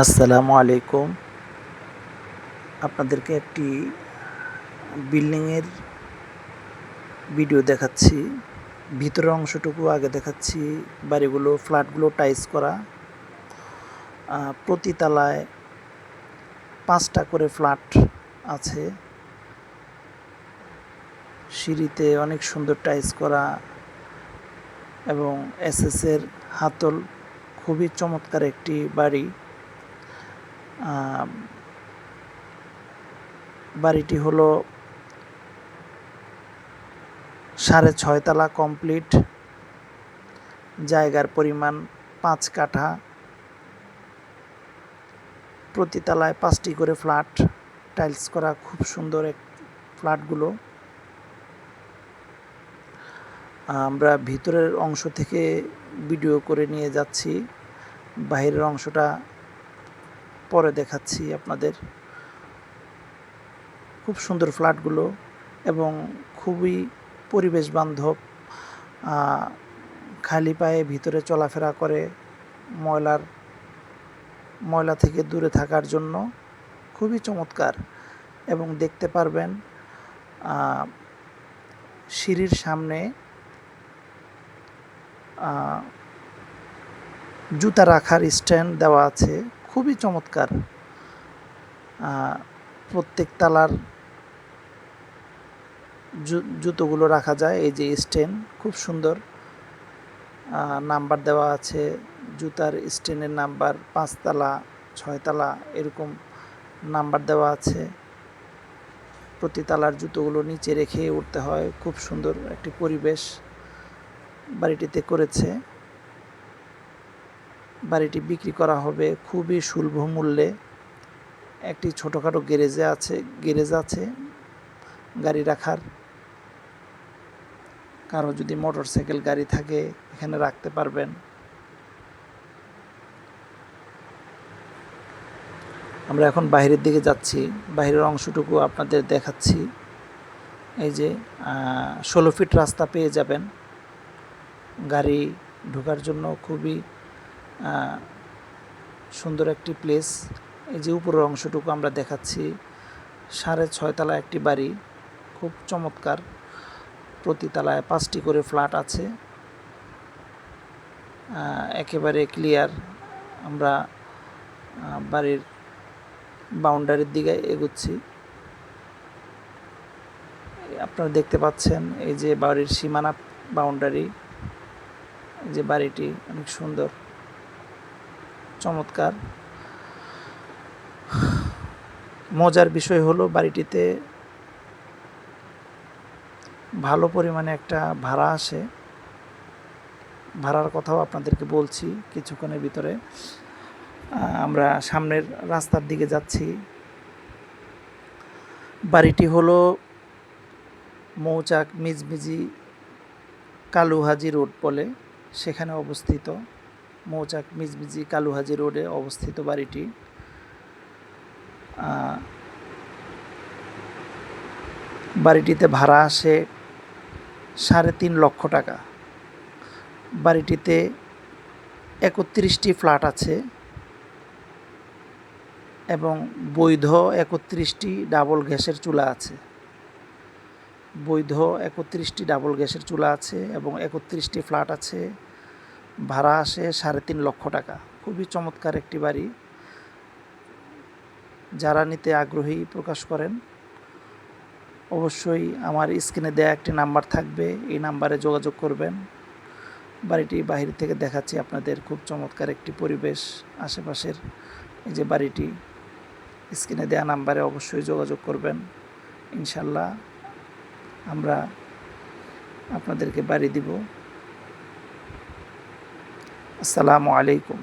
আসসালামু আলাইকুম। আপনাদেরকে একটি বিল্ডিংয়ের ভিডিও দেখাচ্ছি। ভিতরের অংশটুকু আগে দেখাচ্ছি। বাড়িগুলো, ফ্ল্যাটগুলো টাইলস করা। প্রতি তলায় ৫টা করে ফ্ল্যাট আছে। সিঁড়িতে অনেক সুন্দর টাইলস করা এবং এসএসের হাতল। খুবই চমৎকার একটি বাড়ি। বাড়িটি হলো ৬.৫ তলা কমপ্লিট। জায়গার পরিমাণ ৫ কাঠা। প্রতি তলায় ৫টি করে ফ্ল্যাট, টাইলস করা, খুব সুন্দর ফ্ল্যাটগুলো। আমরা ভিতরের অংশ থেকে ভিডিও করে নিয়ে যাচ্ছি, বাইরের অংশটা পরে দেখাচ্ছি আপনাদের। খুব সুন্দর ফ্ল্যাটগুলো এবং খুবই পরিবেশ বান্ধব। খালি পায়ে ভিতরে চলাফেরা করে ময়লা থেকে দূরে থাকার জন্য খুবই চমৎকার। এবং দেখতে পারবেন সিঁড়ির সামনে জুতা রাখার স্ট্যান্ড দেওয়া আছে, খুবই চমৎকার। প্রত্যেক তলার জুতোগুলো রাখা যায়। এই যে স্ট্যান্ড, খুব সুন্দর। নাম্বার দেওয়া আছে, জুতার স্ট্যান্ডের নাম্বার ৫ তলা, ৬ তলা এরকম নাম্বার দেওয়া আছে। প্রতি তলার জুতোগুলো নিচে রেখে উঠতে হয়। খুব সুন্দর একটি পরিবেশ বাড়িটিতে করেছে। বাড়িটি বিক্রি করা হবে খুবই সুলভ মূল্যে। একটি ছোটোখাটো গ্যারেজ আছে গাড়ি রাখার। কারো যদি মোটরসাইকেল গাড়ি থাকে এখানে রাখতে পারবেন। আমরা এখন বাইরের দিকে যাচ্ছি, বাইরের অংশটুকু আপনাদের দেখাচ্ছি। এই যে ১৬ ফিট রাস্তা পেয়ে যাবেন গাড়ি ঢোকার জন্য। খুবই সুন্দর একটি প্লেস। এই যে উপরের অংশটুকু আমরা দেখাচ্ছি। ৬.৫ তলা একটি বাড়ি, খুব চমৎকার। প্রতি তলায় ৫টি করে ফ্ল্যাট আছে। একেবারে ক্লিয়ার। আমরা বাড়ির বাউন্ডারির দিকে এগুচ্ছি। আপনারা দেখতে পাচ্ছেন এই যে বাড়ির সীমানা, বাউন্ডারি। এই যে বাড়িটি অনেক সুন্দর, চমৎকার। মজার বিষয় হলো বাড়িটিতে ভালো পরিমাণে একটা ভাড়া আসে। ভাড়ার কথাও আপনাদেরকে বলছি কিছুক্ষণের ভিতরে। আমরা সামনের রাস্তার দিকে যাচ্ছি। বাড়িটি হলো মৌচাক মিজমিজি কালুহাজি রোড বলে, সেখানে অবস্থিত। মৌচাক মিজমিজি কালুহাজি রোডে অবস্থিত বাড়িটি। বাড়িটিতে ভাড়া আসে ৩.৫ লক্ষ টাকা। বাড়িটিতে ৩১টি ফ্ল্যাট আছে এবং বৈধ ৩১টি ডাবল গ্যাসের চুলা আছে। বৈধ ৩১টি ডাবল গ্যাসের চুলা আছে এবং ৩১টি ফ্ল্যাট আছে। ভাড়া আসে ৩.৫ লক্ষ টাকা। খুবই চমৎকার একটি বাড়ি। যারা নিতে আগ্রহী প্রকাশ করেন অবশ্যই আমার স্ক্রিনে দেয়া একটি নাম্বার থাকবে, এই নাম্বারে যোগাযোগ করবেন। বাড়িটি বাহির থেকে দেখাচ্ছি আপনাদের। খুব চমৎকার একটি পরিবেশ আশেপাশের। এই যে বাড়িটি, স্ক্রিনে দেয়া নাম্বারে অবশ্যই যোগাযোগ করবেন। ইনশাল্লাহ আমরা আপনাদেরকে বাড়ি দিব। আসসালামু আলাইকুম।